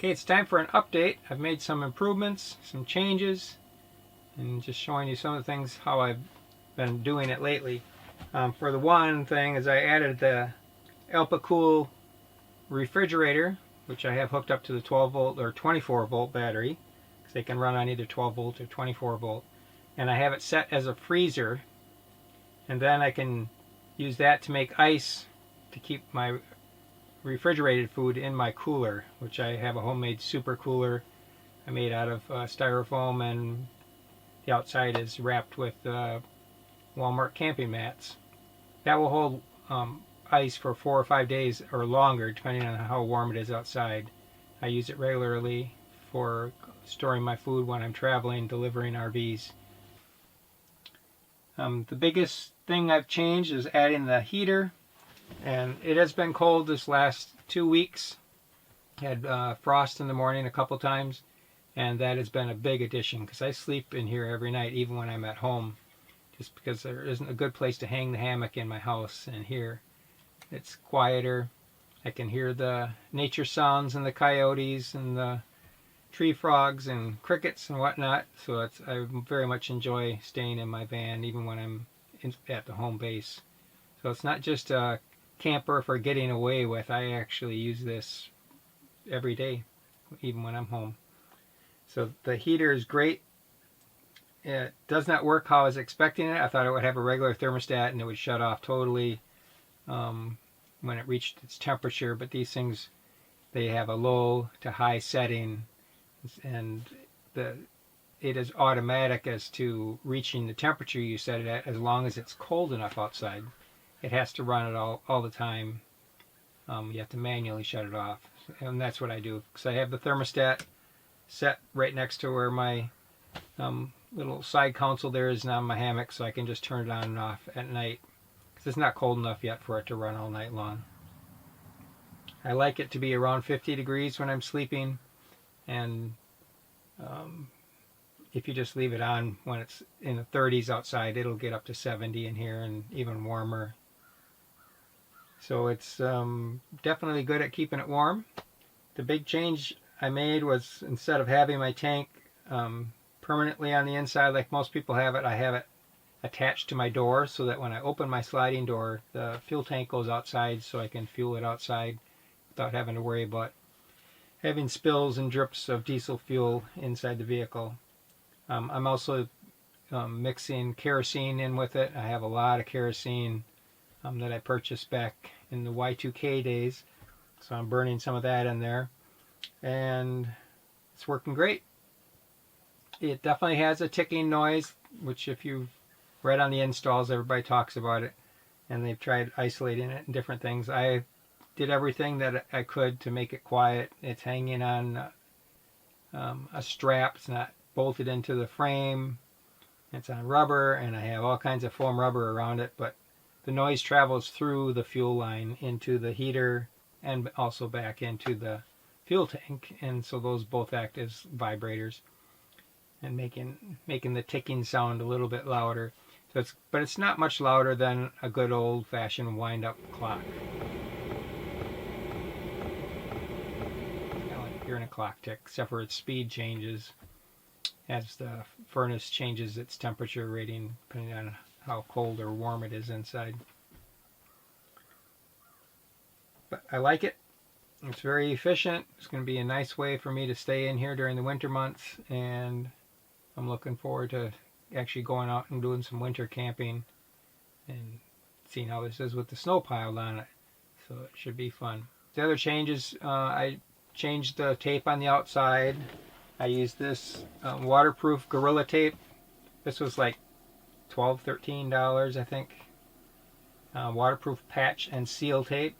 Okay, it's time for an update. I've made some improvements, some changes, and just showing you some of the things, how I've been doing it lately. For the one thing is I added the Cool refrigerator, which I have hooked up to the 12 volt or 24 volt battery, because they can run on either 12 volt or 24 volt. And I have it set as a freezer, and then I can use that to make ice to keep my refrigerated food in my cooler, which I have a homemade super cooler I made out of styrofoam, and the outside is wrapped with Walmart camping mats. That will hold ice for 4 or 5 days or longer, depending on how warm it is outside. I use it regularly for storing my food when I'm traveling, delivering RVs. The biggest thing I've changed is adding the heater, and it has been cold this last 2 weeks. Had frost in the morning a couple times, and that has been a big addition, because I sleep in here every night, even when I'm at home, just because there isn't a good place to hang the hammock in my house. And here it's quieter. I can hear the nature sounds and the coyotes and the tree frogs and crickets and whatnot. So I very much enjoy staying in my van, even when I'm at the home base. So it's not just a camper for getting away with. I actually use this every day, even when I'm home. So the heater is great. It does not work how I was expecting it. I thought it would have a regular thermostat and it would shut off totally when it reached its temperature. But these things, they have a low to high setting, and it is automatic as to reaching the temperature you set it at, as long as it's cold enough outside. It has to run it all the time. You have to manually shut it off, and that's what I do. Because I have the thermostat set right next to where my little side console there is on my hammock, so I can just turn it on and off at night, because it's not cold enough yet for it to run all night long. I like it to be around 50 degrees when I'm sleeping, and if you just leave it on when it's in the 30s outside, it'll get up to 70 in here and even warmer. So it's definitely good at keeping it warm. The big change I made was, instead of having my tank permanently on the inside like most people have it, I have it attached to my door, so that when I open my sliding door, the fuel tank goes outside, so I can fuel it outside without having to worry about having spills and drips of diesel fuel inside the vehicle. I'm also mixing kerosene in with it. I have a lot of kerosene that I purchased back in the Y2K days, so I'm burning some of that in there, and it's working great. It definitely has a ticking noise, which if you've read on the installs, everybody talks about it, and they've tried isolating it and different things. I did everything that I could to make it quiet. It's hanging on a strap. It's not bolted into the frame. It's on rubber, and I have all kinds of foam rubber around it, but the noise travels through the fuel line into the heater and also back into the fuel tank, and so those both act as vibrators and making the ticking sound a little bit louder. So but it's not much louder than a good old-fashioned wind-up clock. Kind of like hearing a clock tick, except for its speed changes as the furnace changes its temperature rating, depending on how cold or warm it is inside. But I like it. It's very efficient. It's going to be a nice way for me to stay in here during the winter months, and I'm looking forward to actually going out and doing some winter camping and seeing how this is with the snow piled on it. So it should be fun. The other changes, I changed the tape on the outside. I used this waterproof Gorilla Tape. This was like $12, $13, I think. Waterproof patch and seal tape.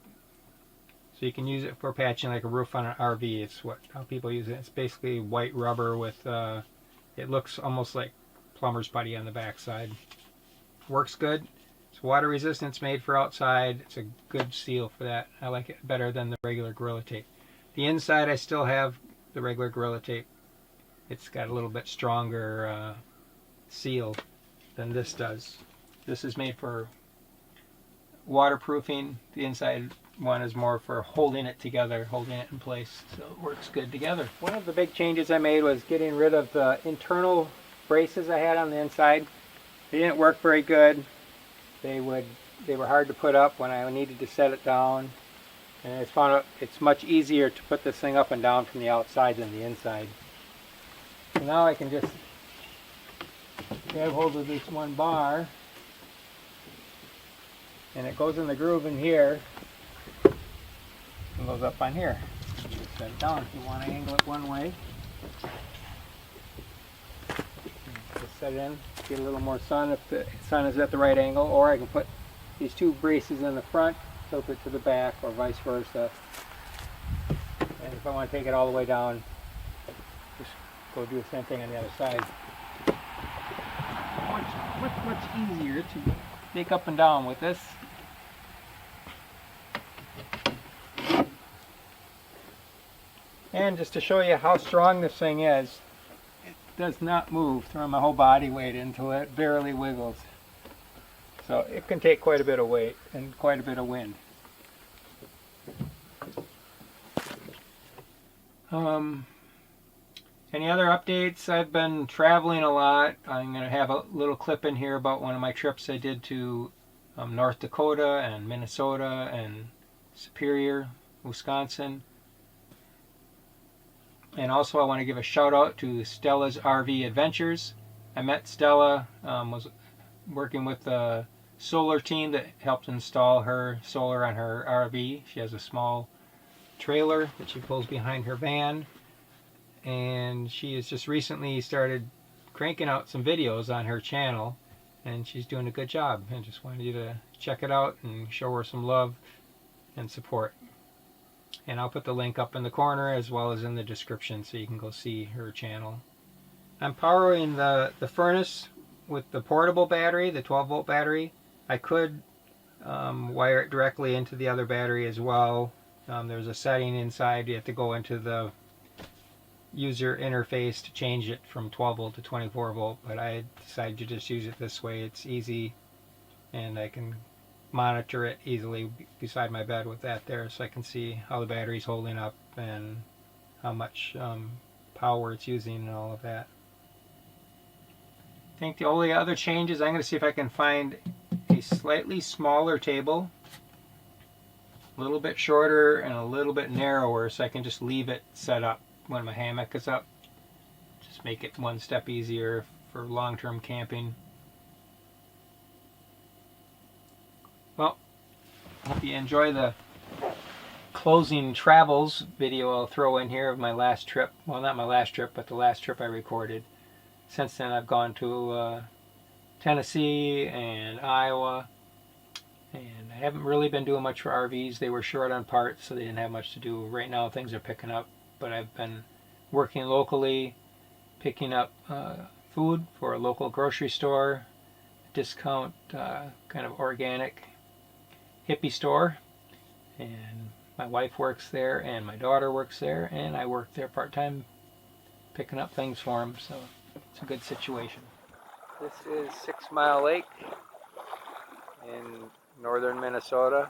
So you can use it for patching like a roof on an RV. It's how people use it. It's basically white rubber with, it looks almost like plumber's putty on the backside. Works good. It's water resistant. It's made for outside. It's a good seal for that. I like it better than the regular Gorilla Tape. The inside, I still have the regular Gorilla Tape. It's got a little bit stronger seal than this does. This is made for waterproofing. The inside one is more for holding it together, holding it in place, so it works good together. One of the big changes I made was getting rid of the internal braces I had on the inside. They didn't work very good. They were hard to put up when I needed to set it down. And I found out it's much easier to put this thing up and down from the outside than the inside. So now I can just grab hold of this one bar, and it goes in the groove in here and goes up on here. Just set it down if you want to angle it one way. Just set it in, get a little more sun if the sun is at the right angle, or I can put these two braces in the front, tilt it to the back, or vice versa. And if I want to take it all the way down, just go do the same thing on the other side. Much easier to take up and down with this. And just to show you how strong this thing is, it does not move, throwing my whole body weight into it, it barely wiggles. So it can take quite a bit of weight and quite a bit of wind. Any other updates? I've been traveling a lot. I'm going to have a little clip in here about one of my trips I did to North Dakota and Minnesota and Superior, Wisconsin. And also I want to give a shout out to Stellas RV Adventures. I met Stella, was working with the solar team that helped install her solar on her RV. She has a small trailer that she pulls behind her van. And she has just recently started cranking out some videos on her channel, and she's doing a good job. I just wanted you to check it out and show her some love and support. And I'll put the link up in the corner as well as in the description so you can go see her channel. I'm powering the furnace with the portable battery, the 12-volt battery. I could wire it directly into the other battery as well. There's a setting inside. You have to go into the user interface to change it from 12 volt to 24 volt, but I decided to just use it this way. It's easy, and I can monitor it easily beside my bed with that there, so I can see how the battery's holding up and how much power it's using and all of that. I think the only other change is I'm going to see if I can find a slightly smaller table, a little bit shorter and a little bit narrower, so I can just leave it set up when my hammock is up. Just make it one step easier for long-term camping. Well, hope you enjoy the closing travels video I'll throw in here of my last trip. Well, not my last trip, but the last trip I recorded. Since then I've gone to Tennessee and Iowa, and I haven't really been doing much for RVs. They were short on parts, so they didn't have much to do. Right now things are picking up, but I've been working locally, picking up food for a local grocery store, discount kind of organic hippie store, and my wife works there and my daughter works there, and I work there part-time picking up things for them, so it's a good situation. This is 6 Mile Lake in northern Minnesota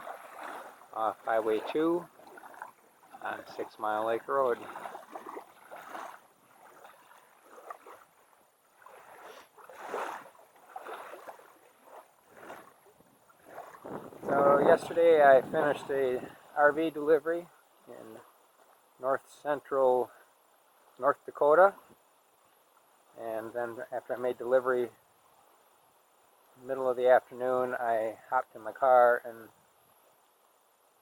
off Highway 2 on 6 Mile Lake Road. So yesterday I finished a RV delivery in north central North Dakota, and then after I made delivery middle of the afternoon, I hopped in my car and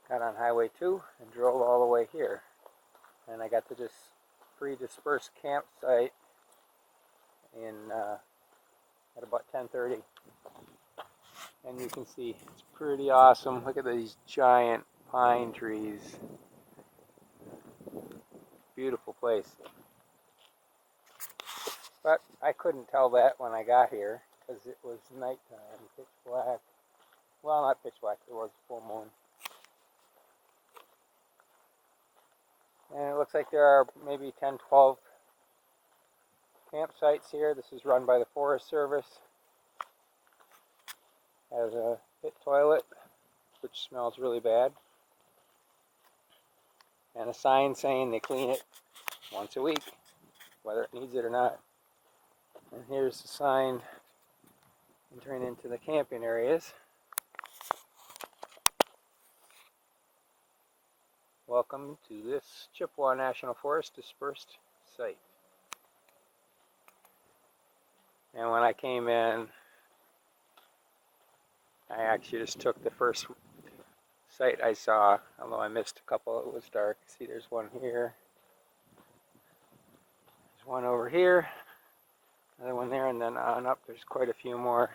got on Highway 2 and drove all the way here. And I got to this pre-dispersed campsite at about 10:30. And you can see it's pretty awesome. Look at these giant pine trees. Beautiful place. But I couldn't tell that when I got here because it was nighttime, pitch black. Well, not pitch black, it was full moon. And it looks like there are maybe 10, 12 campsites here. This is run by the Forest Service. Has a pit toilet, which smells really bad, and a sign saying they clean it once a week, whether it needs it or not. And here's the sign entering into the camping areas. Welcome to this Chippewa National Forest dispersed site. And when I came in, I actually just took the first site I saw, although I missed a couple. It was dark. See, there's one here. There's one over here. Another one there, and then on up there's quite a few more.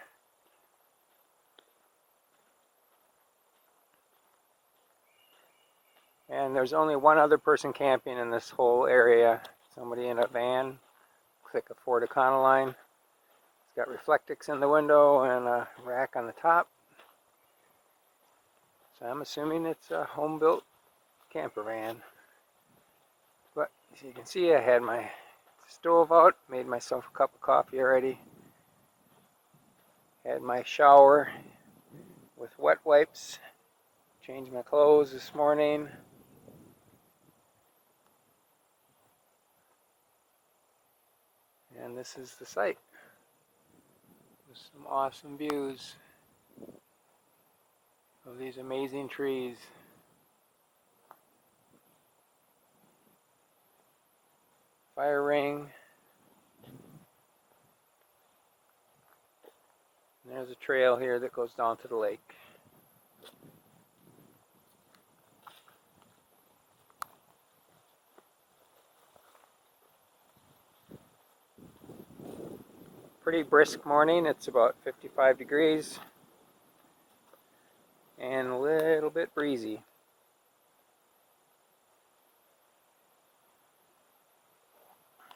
And there's only one other person camping in this whole area. Somebody in a van. Looks like a Ford Econoline. It's got Reflectix in the window and a rack on the top. So I'm assuming it's a home-built camper van. But as you can see, I had my stove out, made myself a cup of coffee already. Had my shower with wet wipes. Changed my clothes this morning. And this is the site. With some awesome views of these amazing trees. Fire ring. And there's a trail here that goes down to the lake. Pretty brisk morning. It's about 55 degrees and a little bit breezy.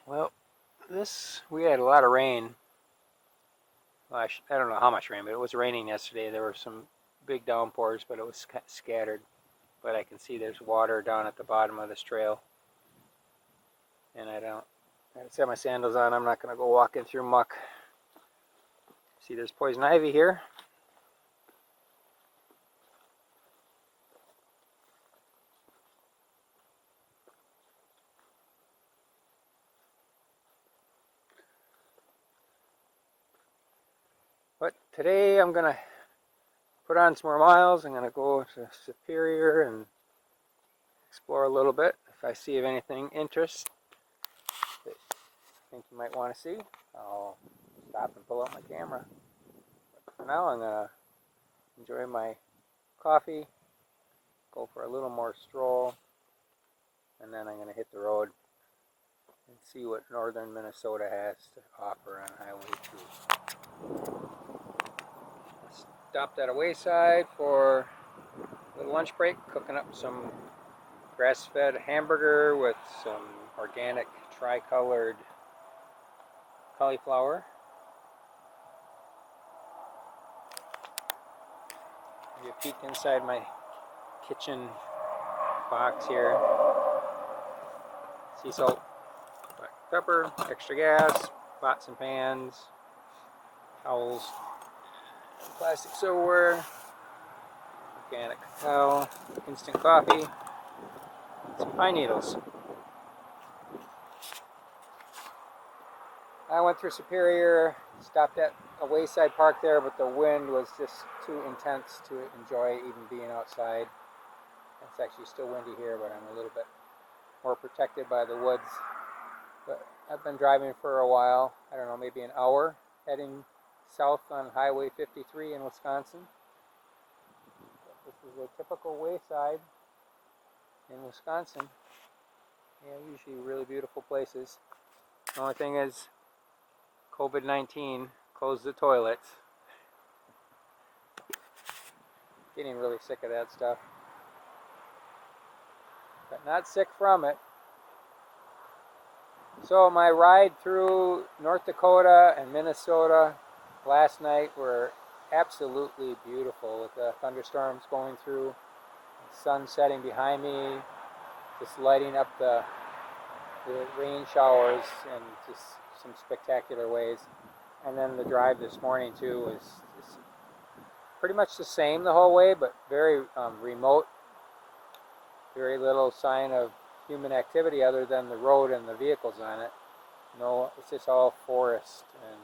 Well, we had a lot of rain. Well, I don't know how much rain, but it was raining yesterday. There were some big downpours, but it was scattered. But I can see there's water down at the bottom of this trail. And I just have my sandals on. I'm not going to go walking through muck. See, there's poison ivy here. But today I'm going to put on some more miles. I'm going to go to Superior and explore a little bit. If I see of anything interest that I think you might want to see, I'll stop and pull out my camera. But for now, I'm going to enjoy my coffee, go for a little more stroll, and then I'm going to hit the road and see what northern Minnesota has to offer on Highway 2. Stopped at a wayside for a little lunch break, cooking up some grass-fed hamburger with some organic tri-colored cauliflower. Give you a peek inside my kitchen box here. Sea salt, black pepper, extra gas, pots and pans, towels, plastic silverware, organic cacao, instant coffee, some pine needles. I went through Superior, stopped at a wayside park there, but the wind was just too intense to enjoy even being outside. It's actually still windy here, but I'm a little bit more protected by the woods. But I've been driving for a while, I don't know, maybe an hour, heading south on Highway 53 in Wisconsin. This is a typical wayside in Wisconsin. Yeah, usually really beautiful places. The only thing is, COVID-19 closed the toilets. Getting really sick of that stuff. But not sick from it. So my ride through North Dakota and Minnesota last night were absolutely beautiful, with the thunderstorms going through, the sun setting behind me, just lighting up the rain showers in just some spectacular ways. And then the drive this morning too was just pretty much the same the whole way, but very remote. Very little sign of human activity other than the road and the vehicles on it. No, it's just all forest, and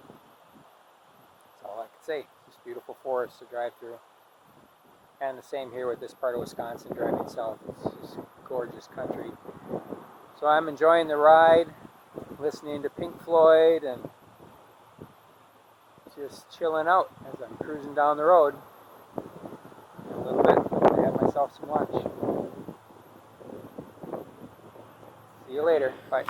that's all I can say. Just beautiful forest to drive through. And the same here with this part of Wisconsin driving south. It's just gorgeous country. So I'm enjoying the ride, listening to Pink Floyd, and just chilling out as I'm cruising down the road. In a little bit, I have myself some lunch. See you later. Bye.